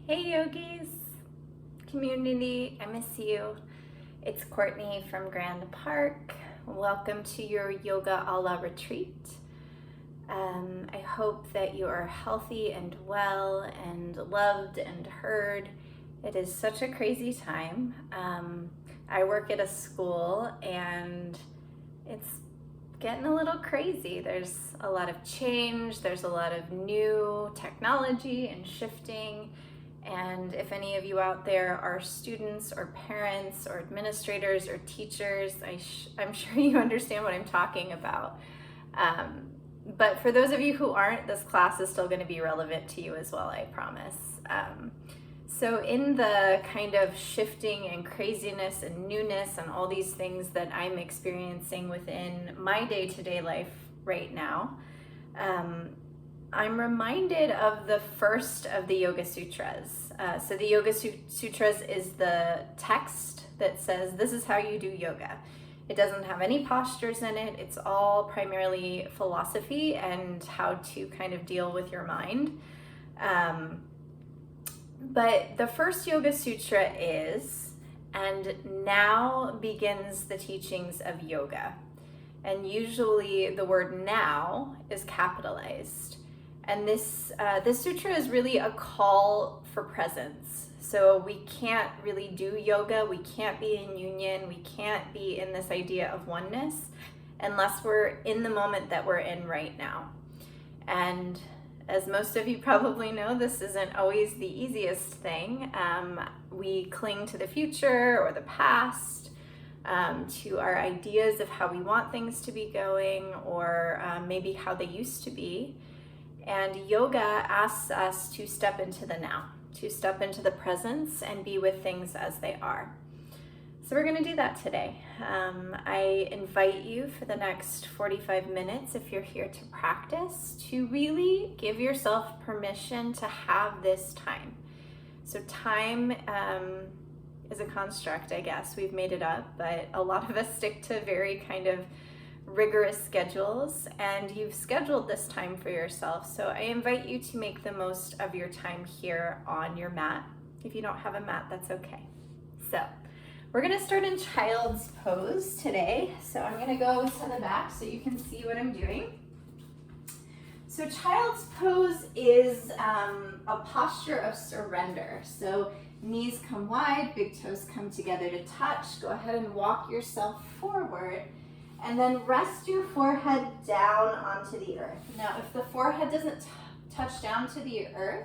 Hey yogis, community, I miss you. It's Courtney from Grand Park. Welcome to your Yoga Ala retreat. I hope that you are healthy and well and loved and heard. It is such a crazy time. I work at a school and it's getting a little crazy. There's a lot of change, there's a lot of new technology and shifting. And if any of you out there are students or parents or administrators or teachers, I'm sure you understand what I'm talking about. But for those of you who aren't, this class is still going to be relevant to you as well, I promise. So in the kind of shifting and craziness and newness and all these things that I'm experiencing within my day-to-day life right now, I'm reminded of the first of the Yoga Sutras. So the Yoga Sutras is the text that says, this is how you do yoga. It doesn't have any postures in it. It's all primarily philosophy and how to kind of deal with your mind. But the first Yoga Sutra is, and now begins the teachings of yoga. And usually the word now is capitalized. And this sutra is really a call for presence. So we can't really do yoga, we can't be in union, we can't be in this idea of oneness unless we're in the moment that we're in right now. And as most of you probably know, this isn't always the easiest thing. We cling to the future or the past, to our ideas of how we want things to be going, or maybe how they used to be. And yoga asks us to step into the now, to step into the presence and be with things as they are. So we're going to do that today. I invite you for the next 45 minutes, if you're here to practice, to really give yourself permission to have this time. So time is a construct, I guess. We've made it up, but a lot of us stick to very kind of rigorous schedules, and you've scheduled this time for yourself. So I invite you to make the most of your time here on your mat. If you don't have a mat, that's okay. So we're gonna start in child's pose today. So I'm gonna go to the back so you can see what I'm doing. So child's pose is a posture of surrender. So knees come wide, big toes come together to touch. Go ahead and walk yourself forward. And then rest your forehead down onto the earth. Now, if the forehead doesn't touch down to the earth,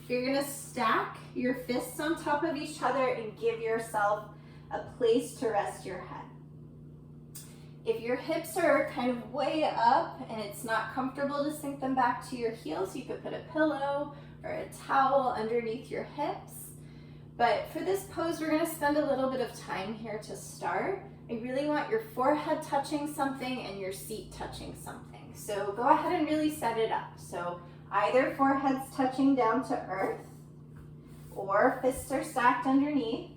you're gonna stack your fists on top of each other and give yourself a place to rest your head. If your hips are kind of way up and it's not comfortable to sink them back to your heels, you could put a pillow or a towel underneath your hips. But for this pose, we're gonna spend a little bit of time here to start. I really want your forehead touching something and your seat touching something. So go ahead and really set it up. So either forehead's touching down to earth, or fists are stacked underneath,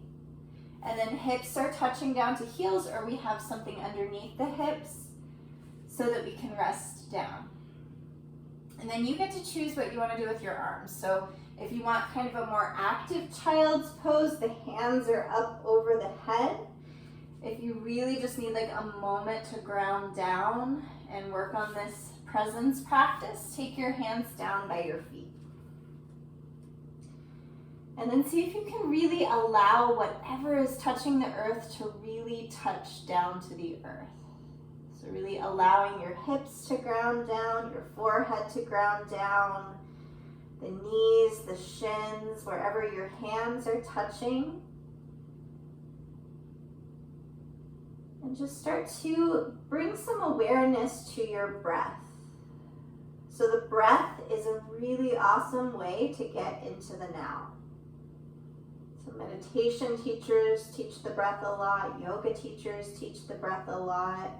and then hips are touching down to heels, or we have something underneath the hips so that we can rest down. And then you get to choose what you want to do with your arms. So if you want kind of a more active child's pose, the hands are up over the head. If you really just need like a moment to ground down and work on this presence practice, take your hands down by your feet. And then see if you can really allow whatever is touching the earth to really touch down to the earth. So really allowing your hips to ground down, your forehead to ground down, the knees, the shins, wherever your hands are touching. And just start to bring some awareness to your breath. So the breath is a really awesome way to get into the now. So meditation teachers teach the breath a lot. Yoga teachers teach the breath a lot.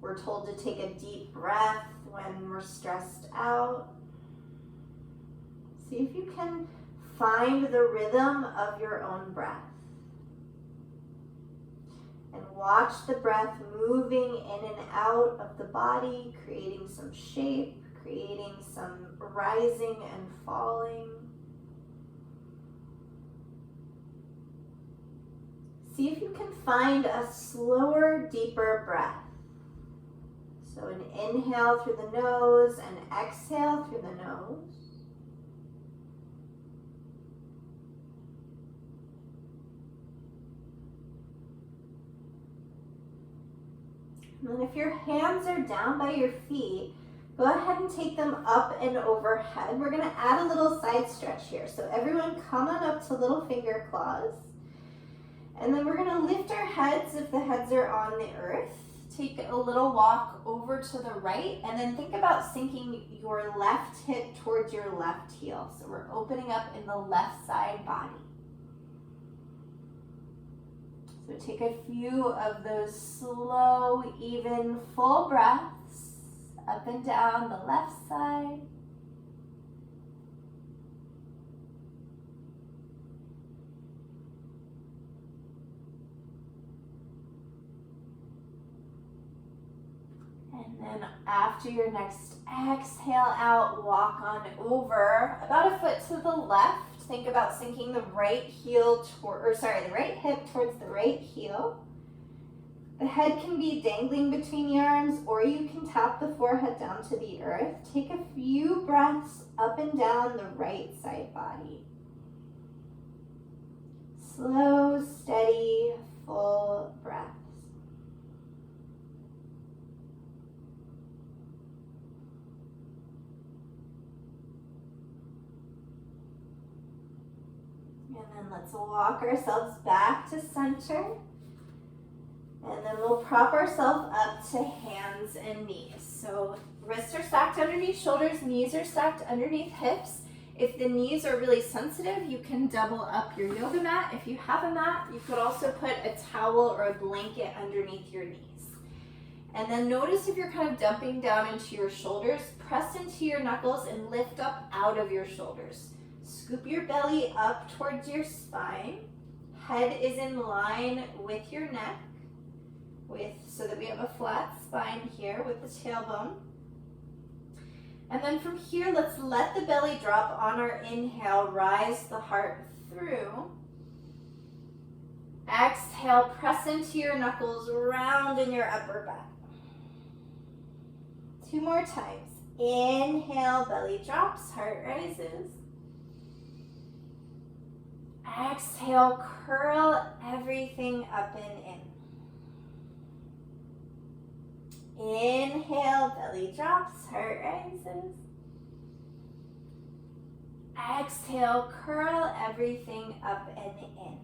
We're told to take a deep breath when we're stressed out. See if you can find the rhythm of your own breath. And watch the breath moving in and out of the body, creating some shape, creating some rising and falling. See if you can find a slower, deeper breath. So an inhale through the nose and exhale through the nose. And then if your hands are down by your feet, go ahead and take them up and overhead. We're going to add a little side stretch here. So everyone come on up to little finger claws. And then we're going to lift our heads if the heads are on the earth. Take a little walk over to the right, and then think about sinking your left hip towards your left heel. So we're opening up in the left side body. So take a few of those slow, even, full breaths up and down the left side. And then after your next exhale out, walk on over about a foot to the left. Think about sinking the right heel the right hip towards the right heel. The head can be dangling between the arms, or you can tap the forehead down to the earth. Take a few breaths up and down the right side body. Slow, steady, full breaths. And then let's walk ourselves back to center. And then we'll prop ourselves up to hands and knees. So wrists are stacked underneath shoulders, knees are stacked underneath hips. If the knees are really sensitive, you can double up your yoga mat. If you have a mat, you could also put a towel or a blanket underneath your knees. And then notice if you're kind of dumping down into your shoulders, press into your knuckles and lift up out of your shoulders. Scoop your belly up towards your spine. Head is in line with your neck, so that we have a flat spine here with the tailbone. And then from here, let's let the belly drop on our inhale, rise the heart through. Exhale, press into your knuckles, round in your upper back. 2 more times. Inhale, belly drops, heart rises. Exhale, curl everything up and in. Inhale, belly drops, heart rises. Exhale, curl everything up and in.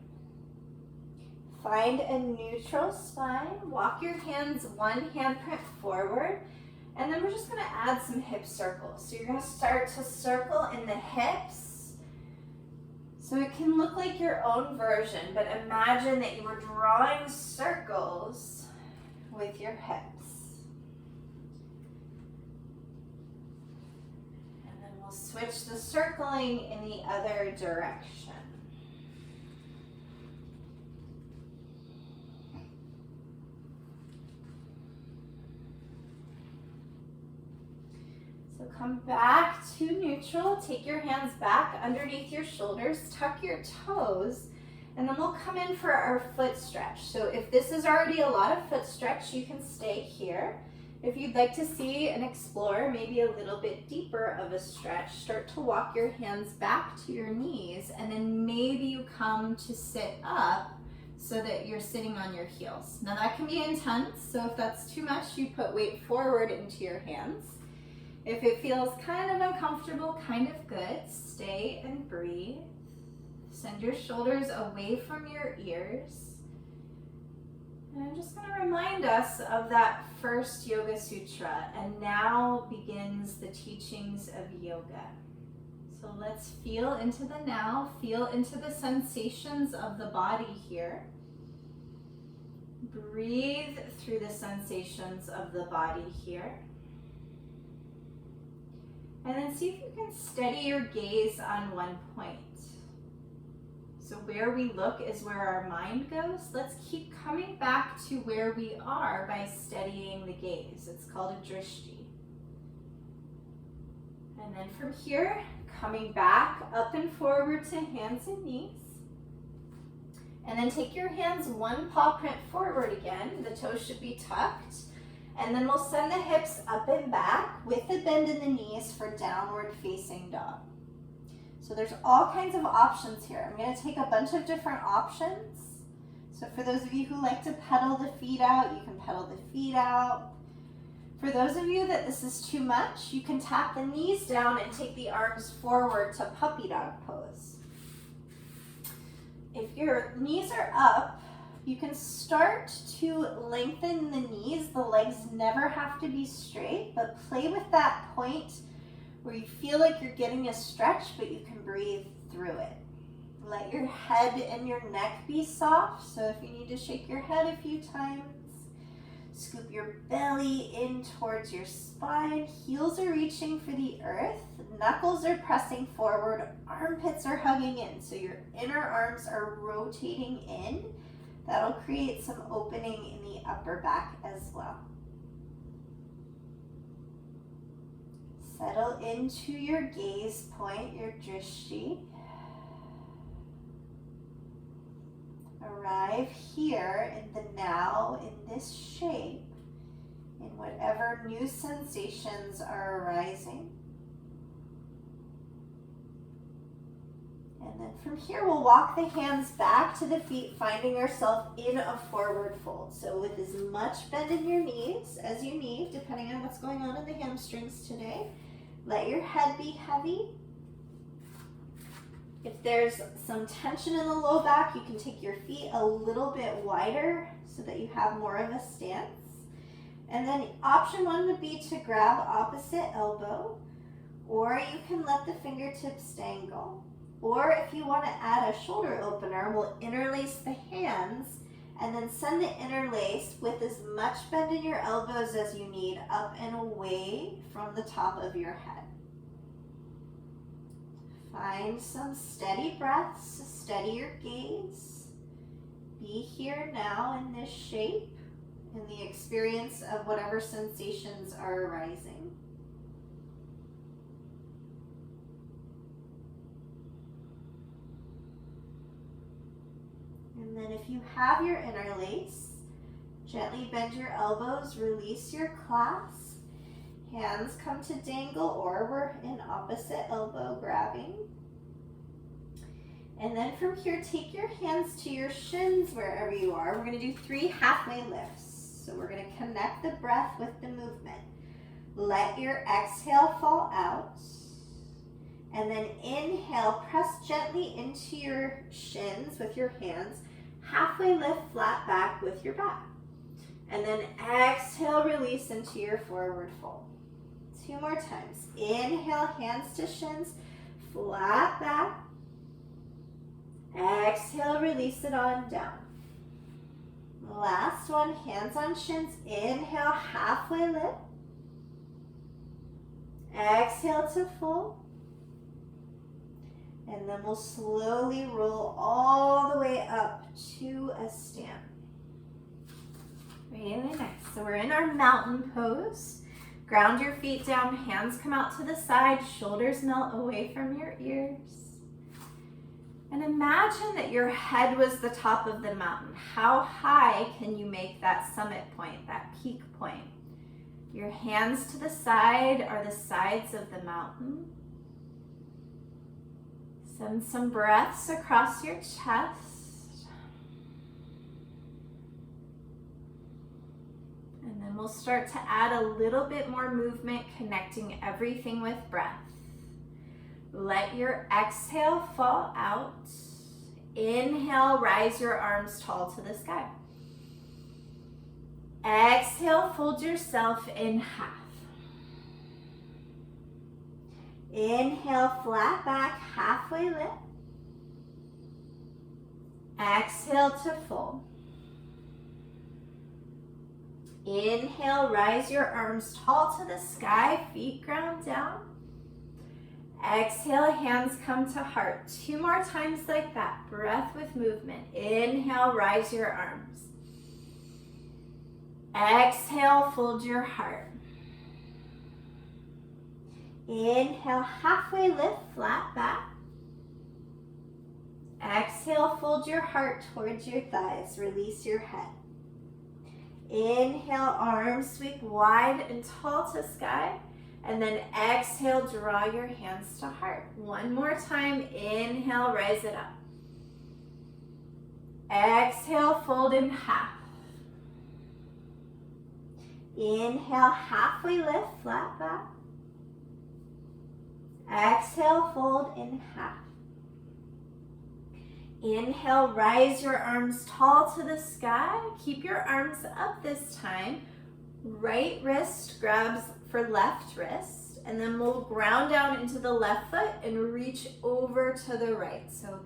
Find a neutral spine. Walk your hands one handprint forward. And then we're just going to add some hip circles. So you're going to start to circle in the hips. So it can look like your own version, but imagine that you were drawing circles with your hips. And then we'll switch the circling in the other direction. So come back to neutral, take your hands back underneath your shoulders, tuck your toes, and then we'll come in for our foot stretch. So if this is already a lot of foot stretch, you can stay here. If you'd like to see and explore maybe a little bit deeper of a stretch, start to walk your hands back to your knees, and then maybe you come to sit up so that you're sitting on your heels. Now that can be intense, so if that's too much, you put weight forward into your hands. If it feels kind of uncomfortable, kind of good, stay and breathe. Send your shoulders away from your ears. And I'm just going to remind us of that first Yoga Sutra, and now begins the teachings of yoga. So let's feel into the now, feel into the sensations of the body here. Breathe through the sensations of the body here. And then see if you can steady your gaze on one point. So where we look is where our mind goes. Let's keep coming back to where we are by steadying the gaze. It's called a drishti. And then from here, coming back up and forward to hands and knees. And then take your hands one paw print forward again. The toes should be tucked. And then we'll send the hips up and back with a bend in the knees for downward facing dog. So there's all kinds of options here. I'm going to take a bunch of different options. So for those of you who like to pedal the feet out, you can pedal the feet out. For those of you that this is too much, you can tap the knees down and take the arms forward to puppy dog pose. If your knees are up, you can start to lengthen the knees. The legs never have to be straight, but play with that point where you feel like you're getting a stretch, but you can breathe through it. Let your head and your neck be soft. So if you need to shake your head a few times, scoop your belly in towards your spine. Heels are reaching for the earth. Knuckles are pressing forward. Armpits are hugging in. So your inner arms are rotating in. That'll create some opening in the upper back as well. Settle into your gaze point, your drishti. Arrive here in the now, in this shape, in whatever new sensations are arising. And then from here, we'll walk the hands back to the feet, finding ourselves in a forward fold. So with as much bend in your knees as you need, depending on what's going on in the hamstrings today. Let your head be heavy. If there's some tension in the low back, you can take your feet a little bit wider so that you have more of a stance. And then option one would be to grab opposite elbow, or you can let the fingertips dangle. Or if you want to add a shoulder opener, we'll interlace the hands and then send the interlace with as much bend in your elbows as you need up and away from the top of your head. Find some steady breaths, steady your gaze. Be here now in this shape, in the experience of whatever sensations are arising. And then if you have your interlace, gently bend your elbows, release your clasp. Hands come to dangle, or we're in opposite elbow grabbing. And then from here, take your hands to your shins wherever you are. We're going to do 3 halfway lifts. So we're going to connect the breath with the movement. Let your exhale fall out. And then inhale, press gently into your shins with your hands. Halfway lift, flat back with your back. And then exhale, release into your forward fold. 2 more times. Inhale, hands to shins, flat back. Exhale, release it on down. Last one, hands on shins. Inhale, halfway lift. Exhale to full. And then we'll slowly roll all the way up to a stand. Really nice. So we're in our mountain pose. Ground your feet down, hands come out to the side, shoulders melt away from your ears. And imagine that your head was the top of the mountain. How high can you make that summit point, that peak point? Your hands to the side are the sides of the mountain. Send some breaths across your chest. And then we'll start to add a little bit more movement, connecting everything with breath. Let your exhale fall out. Inhale, rise your arms tall to the sky. Exhale, fold yourself in half. Inhale, flat back, halfway lift. Exhale to fold. Inhale, rise your arms tall to the sky, feet ground down. Exhale, hands come to heart. 2 more times like that, breath with movement. Inhale, rise your arms. Exhale, fold your heart. Inhale, halfway lift, flat back. Exhale. exhale, fold your heart towards your thighs. Release your head. Inhale, arms sweep wide and tall to sky. And then exhale, draw your hands to heart. One more time. Inhale, rise it up. Exhale, fold in half. Inhale, halfway lift, flat back. Exhale, fold in half. Inhale, rise your arms tall to the sky. Keep your arms up this time. Right wrist grabs for left wrist, and then we'll ground down into the left foot and reach over to the right. So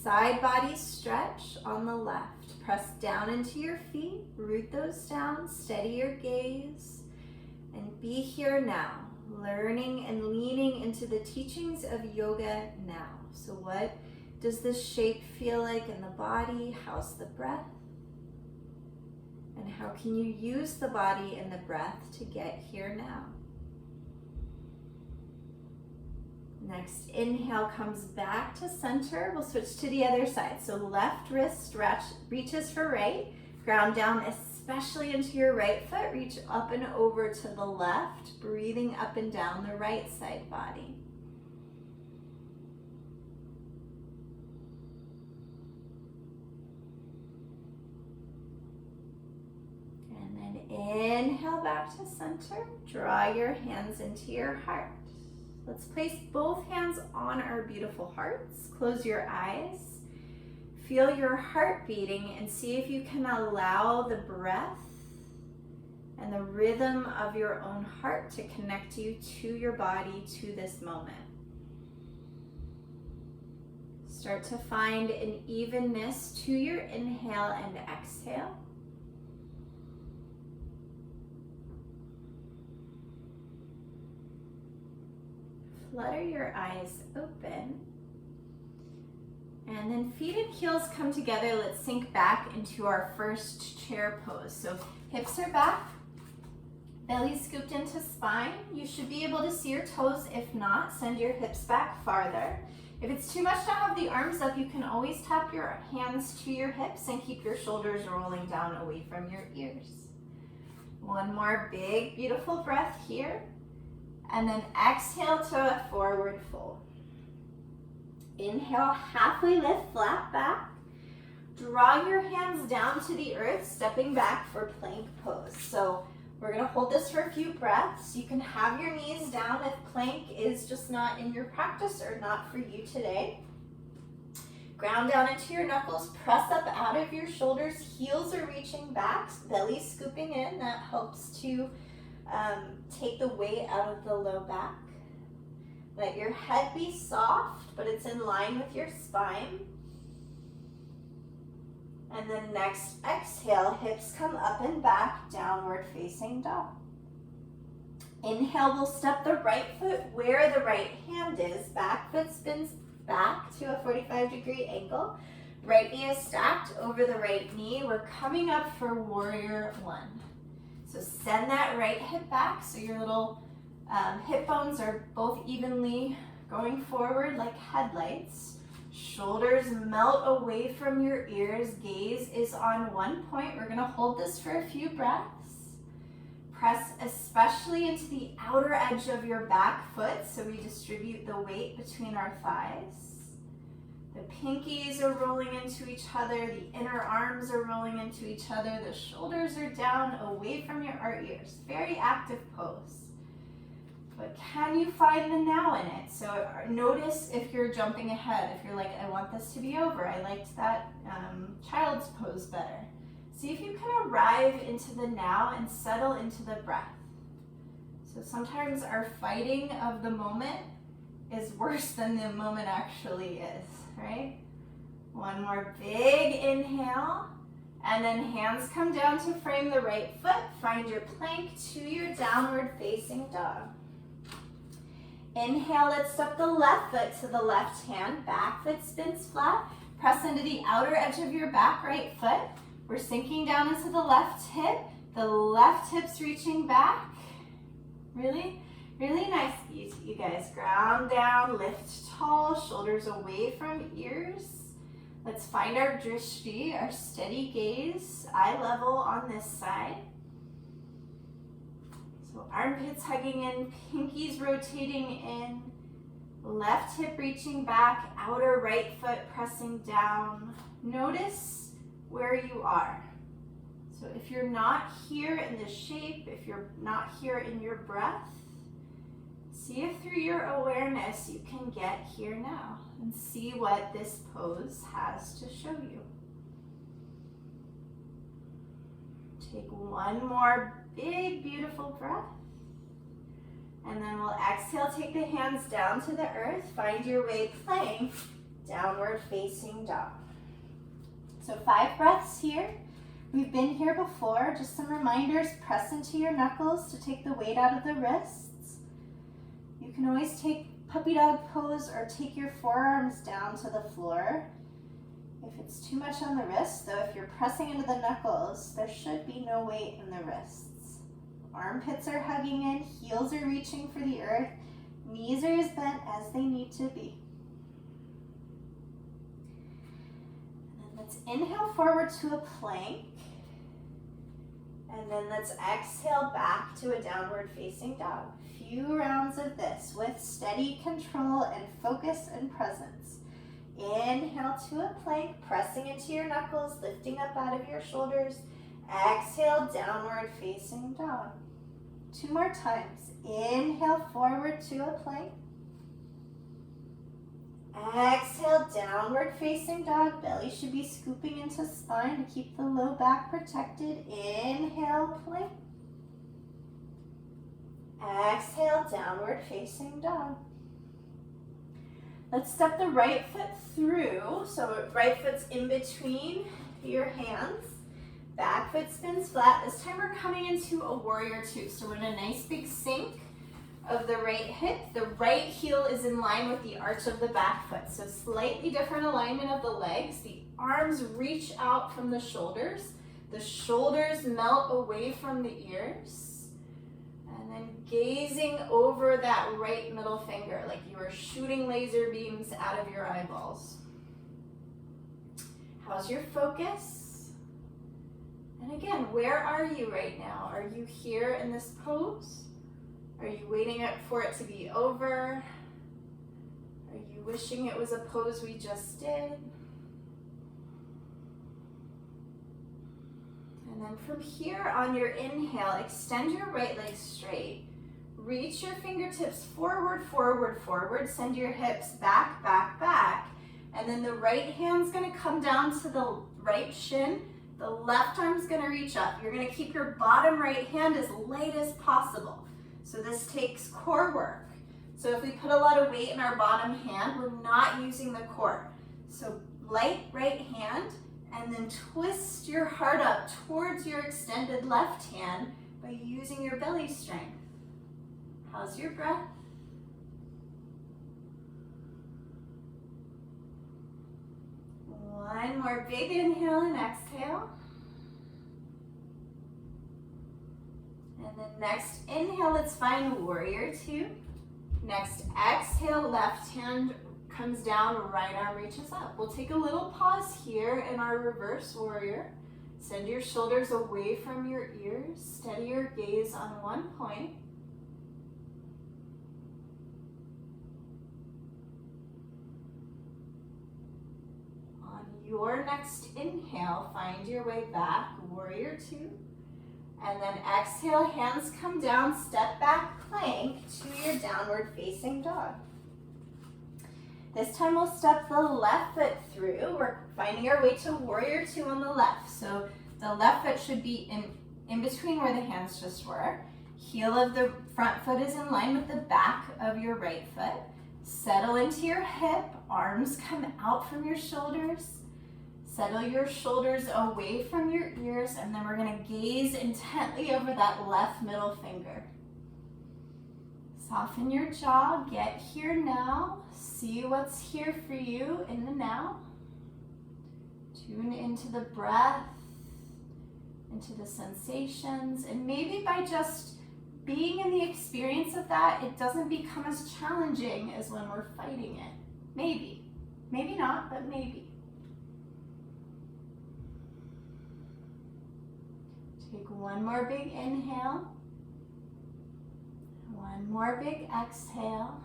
side body stretch on the left. Press down into your feet, root those down, steady your gaze, and be here now, learning and leaning into the teachings of yoga now. So what does this shape feel like in the body? How's the breath? And how can you use the body and the breath to get here now? Next inhale comes back to center. We'll switch to the other side. So left wrist reaches for right. Ground down especially into your right foot. Reach up and over to the left, breathing up and down the right side body. Inhale back to center. Draw your hands into your heart. Let's place both hands on our beautiful hearts. Close your eyes. Feel your heart beating and see if you can allow the breath and the rhythm of your own heart to connect you to your body, to this moment. Start to find an evenness to your inhale and exhale. Flutter your eyes open. And then feet and heels come together. Let's sink back into our first chair pose. So hips are back, belly scooped into spine. You should be able to see your toes. If not, send your hips back farther. If it's too much to have the arms up, you can always tap your hands to your hips and keep your shoulders rolling down away from your ears. One more big, beautiful breath here. And then exhale to a forward fold. Inhale, halfway lift, flat back. Draw your hands down to the earth, stepping back for plank pose. So we're gonna hold this for a few breaths. You can have your knees down if plank is just not in your practice or not for you today. Ground down into your knuckles, press up out of your shoulders, heels are reaching back, belly scooping in. That helps to take the weight out of the low back. Let your head be soft, but it's in line with your spine. And then next exhale, hips come up and back, downward facing dog. Inhale, we'll step the right foot where the right hand is. Back foot spins back to a 45-degree angle. Right knee is stacked over the right knee. We're coming up for warrior one. So send that right hip back so your little hip bones are both evenly going forward like headlights. Shoulders melt away from your ears. Gaze is on one point. We're gonna hold this for a few breaths. Press especially into the outer edge of your back foot so we distribute the weight between our thighs. The pinkies are rolling into each other. The inner arms are rolling into each other. The shoulders are down away from our ears. Very active pose. But can you find the now in it? So notice if you're jumping ahead. If you're like, I want this to be over. I liked that child's pose better. See if you can arrive into the now and settle into the breath. So sometimes our fighting of the moment is worse than the moment actually is, right? One more big inhale, and then hands come down to frame the right foot. Find your plank to your downward facing dog. Inhale, let's step the left foot to the left hand. Back foot spins flat. Press into the outer edge of your back right foot. We're sinking down into the left hip. The left hip's reaching back. Really nice, you guys. Ground down, lift tall, shoulders away from ears. Let's find our drishti, our steady gaze, eye level on this side. So armpits hugging in, pinkies rotating in, left hip reaching back, outer right foot pressing down. Notice where you are. So if you're not here in the shape, if you're not here in your breath, see if through your awareness you can get here now and see what this pose has to show you. Take one more big, beautiful breath. And then we'll exhale, take the hands down to the earth, find your way plank, downward facing dog. So 5 breaths here. We've been here before. Just some reminders, press into your knuckles to take the weight out of the wrists. You can always take puppy dog pose or take your forearms down to the floor. If it's too much on the wrists, though, if you're pressing into the knuckles, there should be no weight in the wrists. Armpits are hugging in, heels are reaching for the earth, knees are as bent as they need to be. And then let's inhale forward to a plank. And then let's exhale back to a downward facing dog. Few rounds of this with steady control and focus and presence. Inhale to a plank, pressing into your knuckles, lifting up out of your shoulders. Exhale, downward facing dog. 2 more times. Inhale forward to a plank. Exhale, downward facing dog. Belly should be scooping into spine to keep the low back protected. Inhale, plank. Exhale, downward facing dog. Let's step the right foot through. So right foot's in between your hands. Back foot spins flat. This time we're coming into a warrior 2. So we're in a nice big sink of the right hip. The right heel is in line with the arch of the back foot. So slightly different alignment of the legs. The arms reach out from the shoulders. The shoulders melt away from the ears. And then gazing over that right middle finger like you are shooting laser beams out of your eyeballs. How's your focus? And again, where are you right now? Are you here in this pose? Are you waiting for it to be over? Are you wishing it was a pose we just did? And then from here on your inhale, extend your right leg straight. Reach your fingertips forward, forward, forward. Send your hips back, back, back. And then the right hand's gonna come down to the right shin. The left arm's gonna reach up. You're gonna keep your bottom right hand as light as possible. So this takes core work. So if we put a lot of weight in our bottom hand, we're not using the core. So light right hand, and then twist your heart up towards your extended left hand by using your belly strength. How's your breath? One more big inhale and exhale. And then next inhale, let's find warrior 2. Next exhale, left hand comes down, right arm reaches up. We'll take a little pause here in our reverse warrior. Send your shoulders away from your ears. Steady your gaze on one point. On your next inhale, find your way back, warrior 2. And then exhale, hands come down, step back plank to your downward facing dog. This time we'll step the left foot through. We're finding our way to warrior 2 on the left. So the left foot should be in between where the hands just were. Heel of the front foot is in line with the back of your right foot. Settle into your hip, arms come out from your shoulders. Settle your shoulders away from your ears, and then we're gonna gaze intently over that left middle finger. Soften your jaw, get here now. See what's here for you in the now. Tune into the breath, into the sensations, and maybe by just being in the experience of that, it doesn't become as challenging as when we're fighting it. Maybe. Maybe not, but maybe. Take one more big inhale. One more big exhale.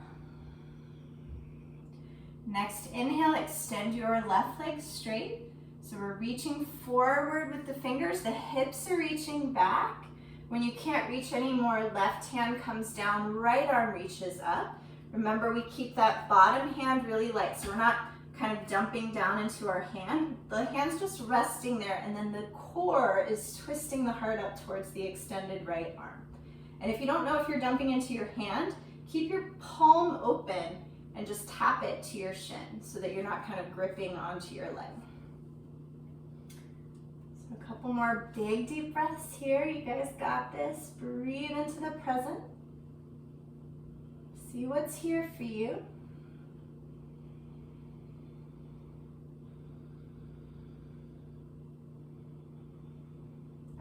Next inhale, extend your left leg straight. So we're reaching forward with the fingers. The hips are reaching back. When you can't reach anymore, left hand comes down, right arm reaches up. Remember, we keep that bottom hand really light, so we're not kind of dumping down into our hand. The hand's just resting there, and then the core is twisting the heart up towards the extended right arm. And if you don't know if you're dumping into your hand, keep your palm open and just tap it to your shin so that you're not kind of gripping onto your leg. So a couple more big deep breaths here. You guys got this. Breathe into the present. See what's here for you.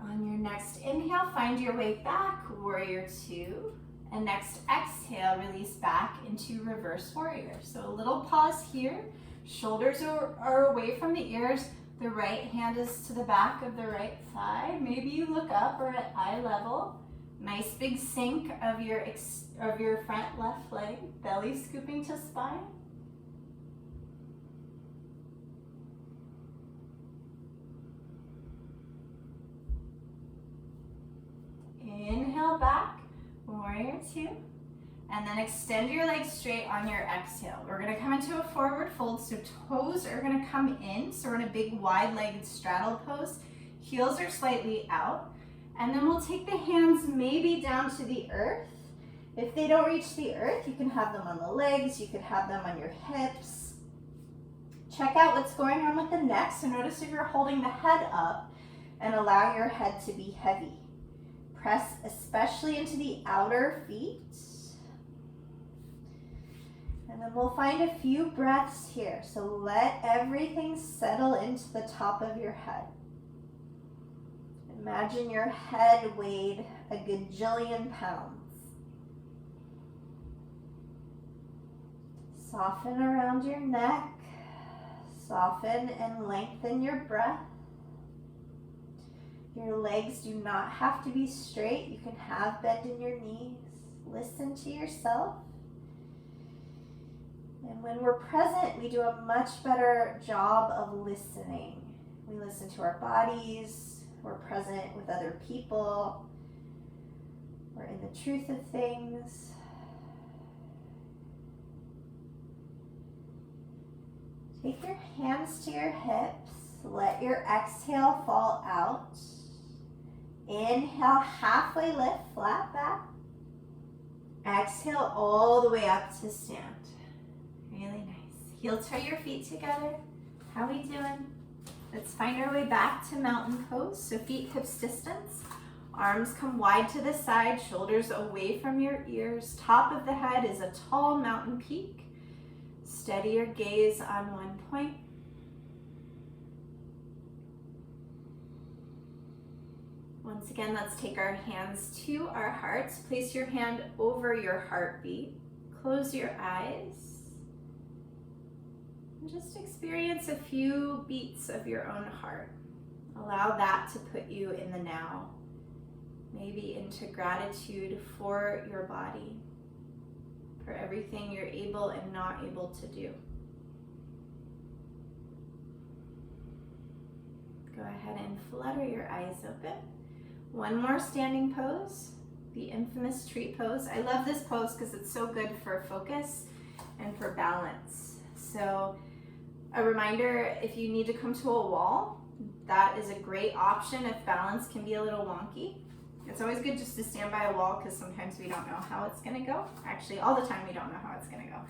On your next inhale, find your way back, warrior two. And next exhale, release back into reverse warrior. So a little pause here. Shoulders are away from the ears. The right hand is to the back of the right thigh. Maybe you look up or at eye level. Nice big sink of your front left leg. Belly scooping to spine. Inhale back, warrior two, and then extend your legs straight on your exhale. We're gonna come into a forward fold, so toes are gonna come in, so we're in a big wide-legged straddle pose. Heels are slightly out, and then we'll take the hands maybe down to the earth. If they don't reach the earth, you can have them on the legs, you could have them on your hips. Check out what's going on with the neck, so notice if you're holding the head up and allow your head to be heavy. Press especially into the outer feet. And then we'll find a few breaths here. So let everything settle into the top of your head. Imagine your head weighed a gajillion pounds. Soften around your neck. Soften and lengthen your breath. Your legs do not have to be straight. You can have bend in your knees. Listen to yourself. And when we're present, we do a much better job of listening. We listen to our bodies. We're present with other people. We're in the truth of things. Take your hands to your hips. Let your exhale fall out. Inhale, halfway lift, flat back. Exhale all the way up to stand. Really nice. Heel toe your feet together. How we doing? Let's find our way back to mountain pose. So feet hips distance. Arms come wide to the side, shoulders away from your ears. Top of the head is a tall mountain peak. Steady your gaze on one point. Once again, let's take our hands to our hearts. Place your hand over your heartbeat. Close your eyes. And just experience a few beats of your own heart. Allow that to put you in the now. Maybe into gratitude for your body, for everything you're able and not able to do. Go ahead and flutter your eyes open. One more standing pose, the infamous tree pose. I love this pose because it's so good for focus and for balance. So a reminder, if you need to come to a wall, that is a great option if balance can be a little wonky. It's always good just to stand by a wall because sometimes we don't know how it's gonna go. Actually, all the time we don't know how it's gonna go.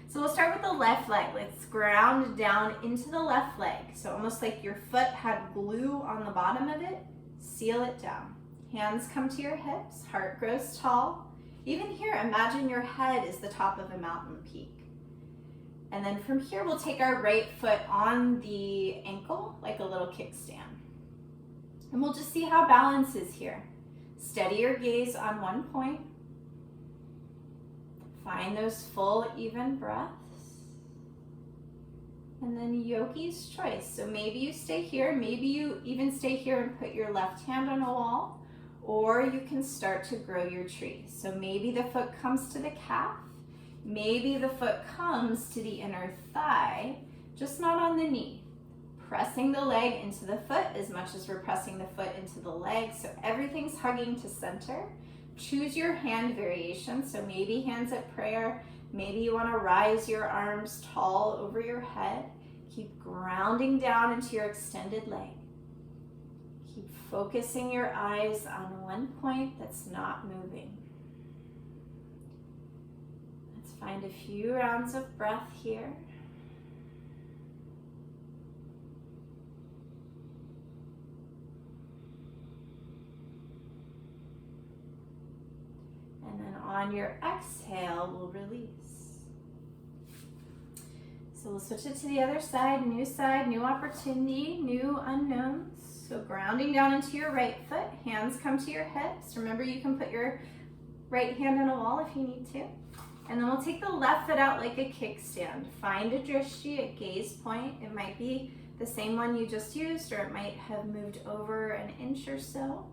So we'll start with the left leg. Let's ground down into the left leg. So almost like your foot had glue on the bottom of it, seal it down. Hands come to your hips, heart grows tall. Even here, imagine your head is the top of a mountain peak. And then from here, we'll take our right foot on the ankle, like a little kickstand. And we'll just see how balance is here. Steady your gaze on one point. Find those full, even breaths. And then yogi's choice. So maybe you stay here, maybe you even stay here and put your left hand on a wall, or you can start to grow your tree. So maybe the foot comes to the calf, maybe the foot comes to the inner thigh, just not on the knee. Pressing the leg into the foot as much as we're pressing the foot into the leg, so everything's hugging to center. Choose your hand variation, so maybe hands at prayer, maybe you want to rise your arms tall over your head. Keep grounding down into your extended leg. Keep focusing your eyes on one point that's not moving. Let's find a few rounds of breath here. And then on your exhale, we'll release. So we'll switch it to the other side, new opportunity, new unknowns. So grounding down into your right foot, hands come to your hips. Remember, you can put your right hand on a wall if you need to. And then we'll take the left foot out like a kickstand. Find a drishti, a gaze point. It might be the same one you just used, or it might have moved over an inch or so.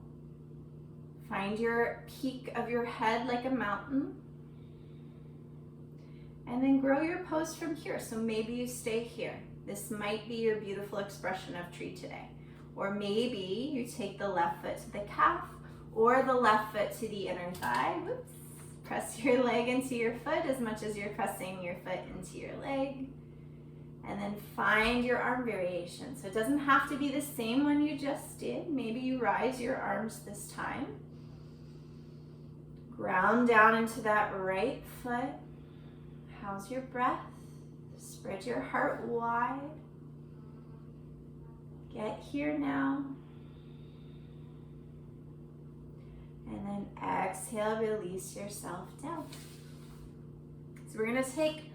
Find your peak of your head like a mountain. And then grow your pose from here. So maybe you stay here. This might be your beautiful expression of tree today. Or maybe you take the left foot to the calf or the left foot to the inner thigh. Whoops. Press your leg into your foot as much as you're pressing your foot into your leg. And then find your arm variation. So it doesn't have to be the same one you just did. Maybe you rise your arms this time. Ground down into that right foot. How's your breath? Spread your heart wide. Get here now. And then exhale, release yourself down. So we're gonna take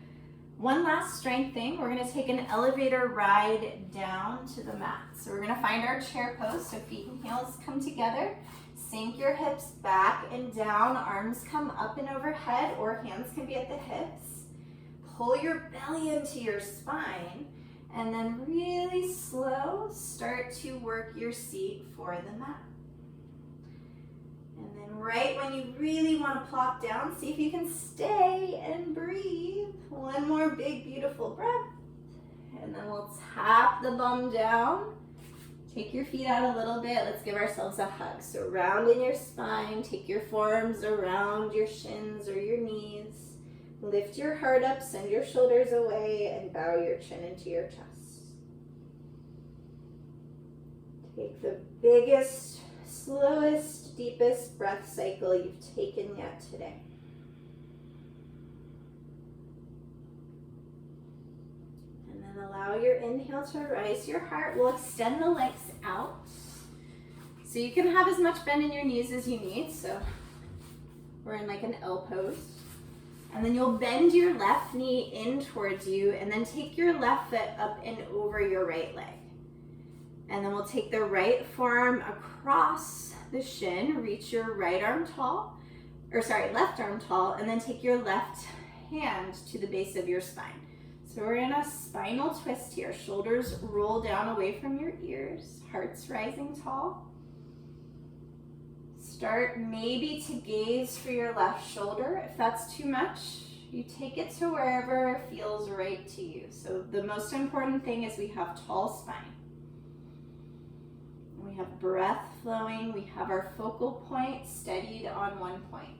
one last strength thing. We're gonna take an elevator ride down to the mat. So we're gonna find our chair pose. So feet and heels come together. Sink your hips back and down. Arms come up and overhead, or hands can be at the hips. Pull your belly into your spine, and then really slow, start to work your seat for the mat. And then right when you really want to plop down, see if you can stay and breathe. One more big, beautiful breath. And then we'll tap the bum down. Take your feet out a little bit. Let's give ourselves a hug. So round in your spine. Take your forearms around your shins or your knees. Lift your heart up, send your shoulders away, and bow your chin into your chest. Take the biggest, slowest, deepest breath cycle you've taken yet today. And then allow your inhale to rise your heart. We'll extend the legs out. So you can have as much bend in your knees as you need. So we're in like an L pose. And then you'll bend your left knee in towards you, and then take your left foot up and over your right leg. And then we'll take the right forearm across the shin, reach your left arm tall, and then take your left hand to the base of your spine. So we're in a spinal twist here. Shoulders roll down away from your ears, heart's rising tall. Start maybe to gaze for your left shoulder. If that's too much, you take it to wherever feels right to you. So the most important thing is we have tall spine. We have breath flowing. We have our focal point steadied on one point.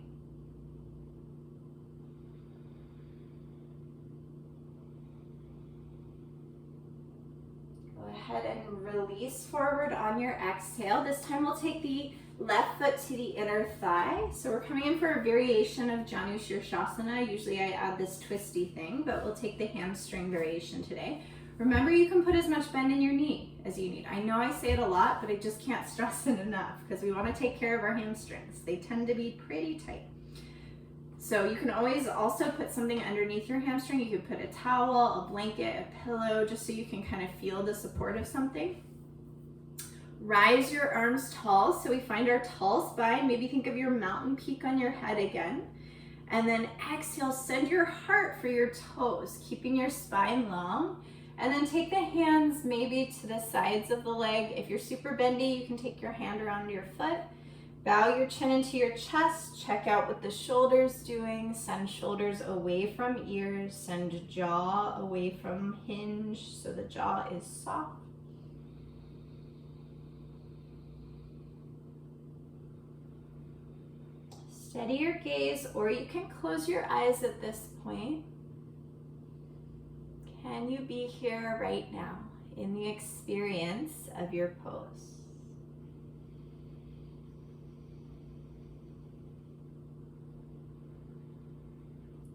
Go ahead and release forward on your exhale. This time we'll take the left foot to the inner thigh. So we're coming in for a variation of Janu Shirshasana. Usually I add this twisty thing, but we'll take the hamstring variation today. Remember, you can put as much bend in your knee as you need. I know I say it a lot, but I just can't stress it enough because we want to take care of our hamstrings. They tend to be pretty tight. So you can always also put something underneath your hamstring. You could put a towel, a blanket, a pillow, just so you can kind of feel the support of something. Rise your arms tall, so we find our tall spine. Maybe think of your mountain peak on your head again. And then exhale, send your heart for your toes, keeping your spine long. And then take the hands maybe to the sides of the leg. If you're super bendy, you can take your hand around your foot. Bow your chin into your chest. Check out what the shoulder's doing. Send shoulders away from ears. Send jaw away from hinge so the jaw is soft. Steady your gaze, or you can close your eyes at this point. Can you be here right now in the experience of your pose?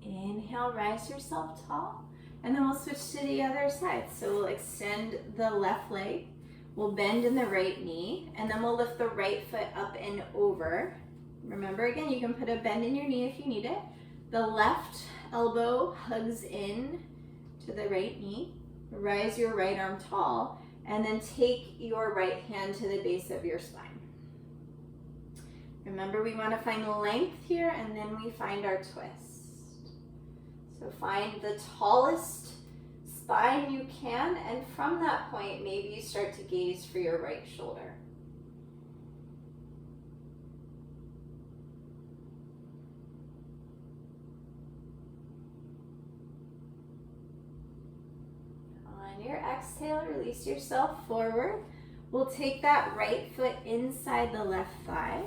Inhale, rise yourself tall, and then we'll switch to the other side. So we'll extend the left leg, we'll bend in the right knee, and then we'll lift the right foot up and over. Remember, again, you can put a bend in your knee if you need it. The left elbow hugs in to the right knee. Rise your right arm tall, and then take your right hand to the base of your spine. Remember, we want to find length here, and then we find our twist. So find the tallest spine you can, and from that point, maybe you start to gaze for your right shoulder. On your exhale, release yourself forward. We'll take that right foot inside the left thigh.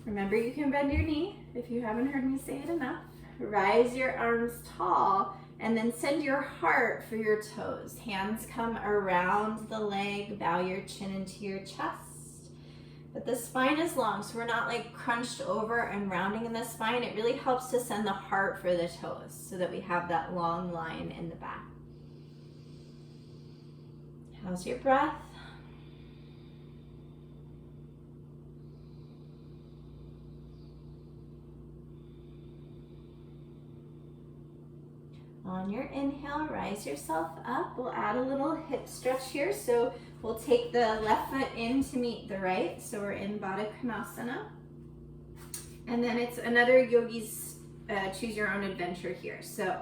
Remember, you can bend your knee if you haven't heard me say it enough. Rise your arms tall, and then send your heart for your toes. Hands come around the leg, bow your chin into your chest. But the spine is long, so we're not like crunched over and rounding in the spine. It really helps to send the heart for the toes so that we have that long line in the back. How's your breath? On your inhale, rise yourself up. We'll add a little hip stretch here. So we'll take the left foot in to meet the right. So we're in Baddha Konasana. And then it's another yogi's choose your own adventure here. So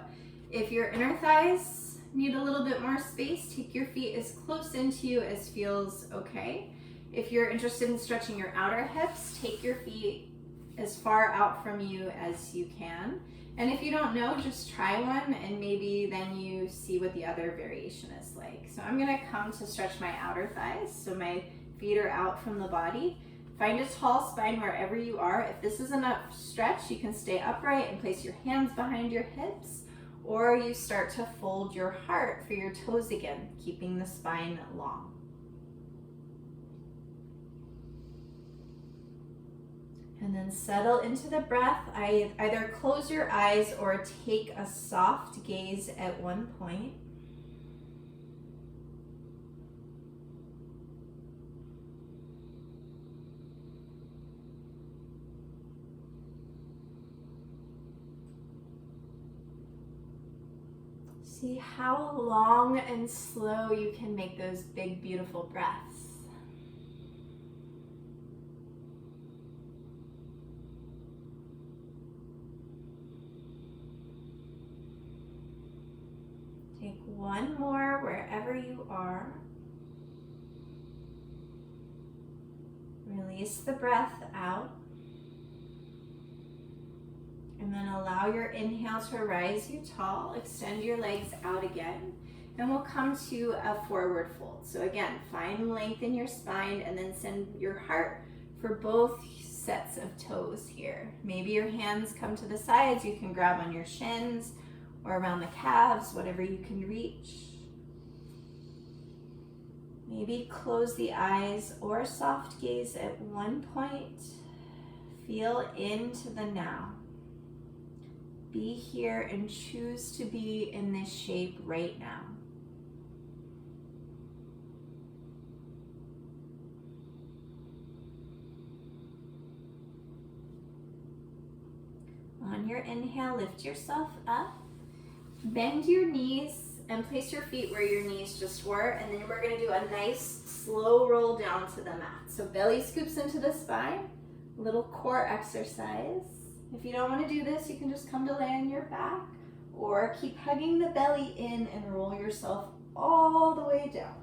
if your inner thighs need a little bit more space, take your feet as close into you as feels okay. If you're interested in stretching your outer hips, take your feet as far out from you as you can. And if you don't know, just try one, and maybe then you see what the other variation is like. So I'm gonna come to stretch my outer thighs, so my feet are out from the body. Find a tall spine wherever you are. If this is enough stretch, you can stay upright and place your hands behind your hips, or you start to fold your heart for your toes again, keeping the spine long. And then settle into the breath. Either close your eyes or take a soft gaze at one point. See how long and slow you can make those big, beautiful breaths. Take one more wherever you are. Release the breath out. And then allow your inhale to rise you tall. Extend your legs out again. And we'll come to a forward fold. So again, find length in your spine, and then send your heart for both sets of toes here. Maybe your hands come to the sides. You can grab on your shins or around the calves, whatever you can reach. Maybe close the eyes or soft gaze at one point. Feel into the now. Be here and choose to be in this shape right now. On your inhale, lift yourself up. Bend your knees and place your feet where your knees just were, and then we're going to do a nice slow roll down to the mat. So belly scoops into the spine, little core exercise. If you don't want to do this, you can just come to lay on your back, or keep hugging the belly in and roll yourself all the way down.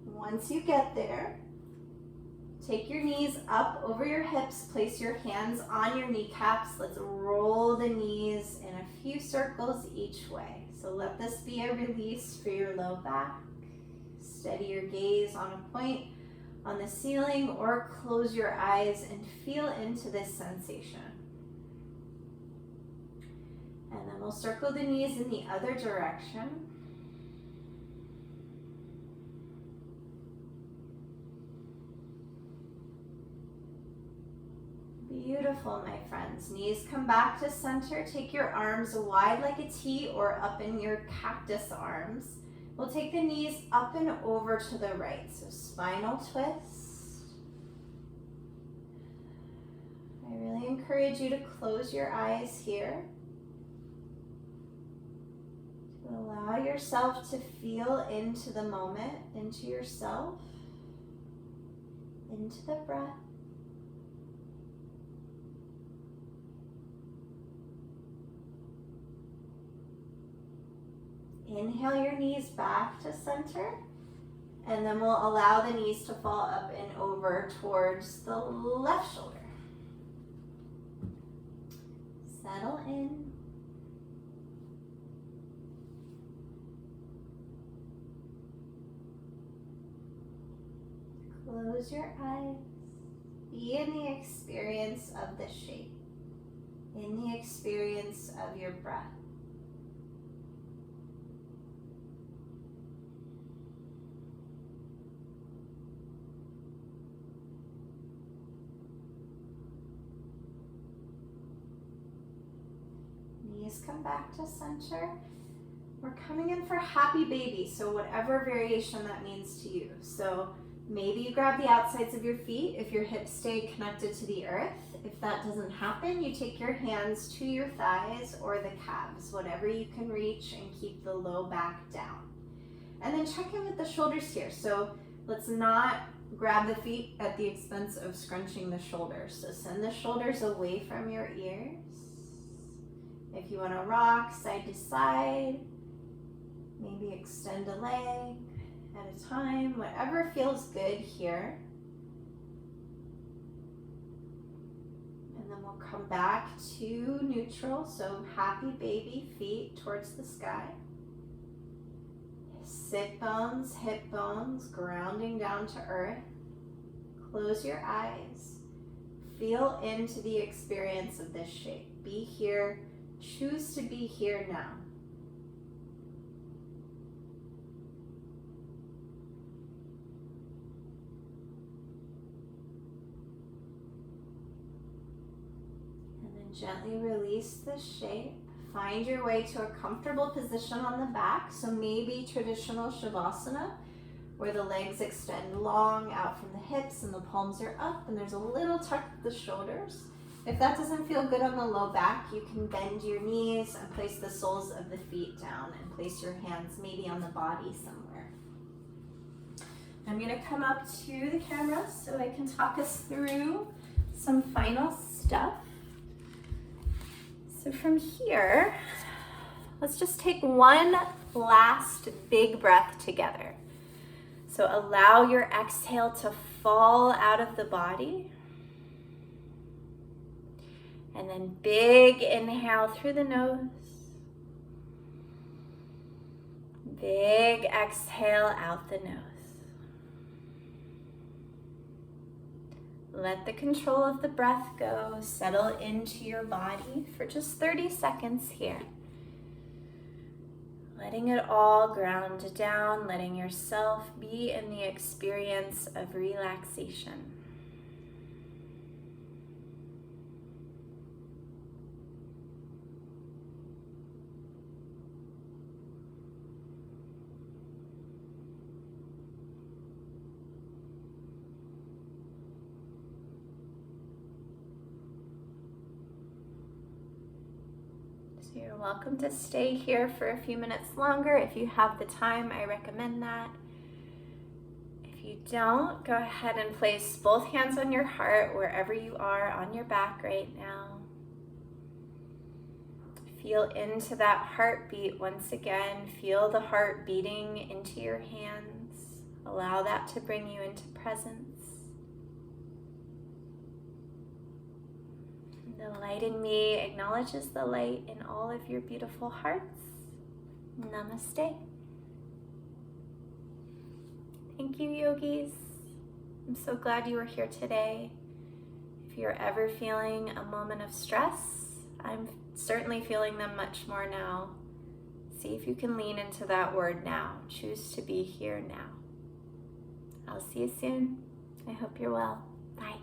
Once you get there, take your knees up over your hips, place your hands on your kneecaps. Let's roll the knees in a few circles each way. So let this be a release for your low back. Steady your gaze on a point on the ceiling or close your eyes and feel into this sensation. And then we'll circle the knees in the other direction. Beautiful, my friends. Knees come back to center. Take your arms wide like a T or up in your cactus arms. We'll take the knees up and over to the right. So spinal twist. I really encourage you to close your eyes here. To allow yourself to feel into the moment, into yourself, into the breath. Inhale your knees back to center, and then we'll allow the knees to fall up and over towards the left shoulder. Settle in. Close your eyes. Be in the experience of the shape, in the experience of your breath. Knees come back to center. We're coming in for happy baby, so whatever variation that means to you. So maybe you grab the outsides of your feet if your hips stay connected to the earth. If that doesn't happen, you take your hands to your thighs or the calves, whatever you can reach, and keep the low back down. And then check in with the shoulders here. So let's not grab the feet at the expense of scrunching the shoulders. So send the shoulders away from your ears. If you want to rock side to side, maybe extend a leg at a time, whatever feels good here. And then we'll come back to neutral, so happy baby, feet towards the sky. Sit bones, hip bones, grounding down to earth. Close your eyes. Feel into the experience of this shape. Be here. Choose to be here now. And then gently release the shape. Find your way to a comfortable position on the back. So maybe traditional Shavasana, where the legs extend long out from the hips and the palms are up and there's a little tuck at the shoulders. If that doesn't feel good on the low back, you can bend your knees and place the soles of the feet down and place your hands maybe on the body somewhere. I'm going to come up to the camera so I can talk us through some final stuff. So from here, let's just take one last big breath together. So allow your exhale to fall out of the body. And then big inhale through the nose. Big exhale out the nose. Let the control of the breath go. Settle into your body for just 30 seconds here. Letting it all ground down, letting yourself be in the experience of relaxation. So you're welcome to stay here for a few minutes longer. If you have the time, I recommend that. If you don't, go ahead and place both hands on your heart wherever you are on your back right now. Feel into that heartbeat once again. Feel the heart beating into your hands. Allow that to bring you into presence. The light in me acknowledges the light in all of your beautiful hearts. Namaste. Thank you, yogis. I'm so glad you were here today. If you're ever feeling a moment of stress, I'm certainly feeling them much more now. See if you can lean into that word now. Choose to be here now. I'll see you soon. I hope you're well. Bye.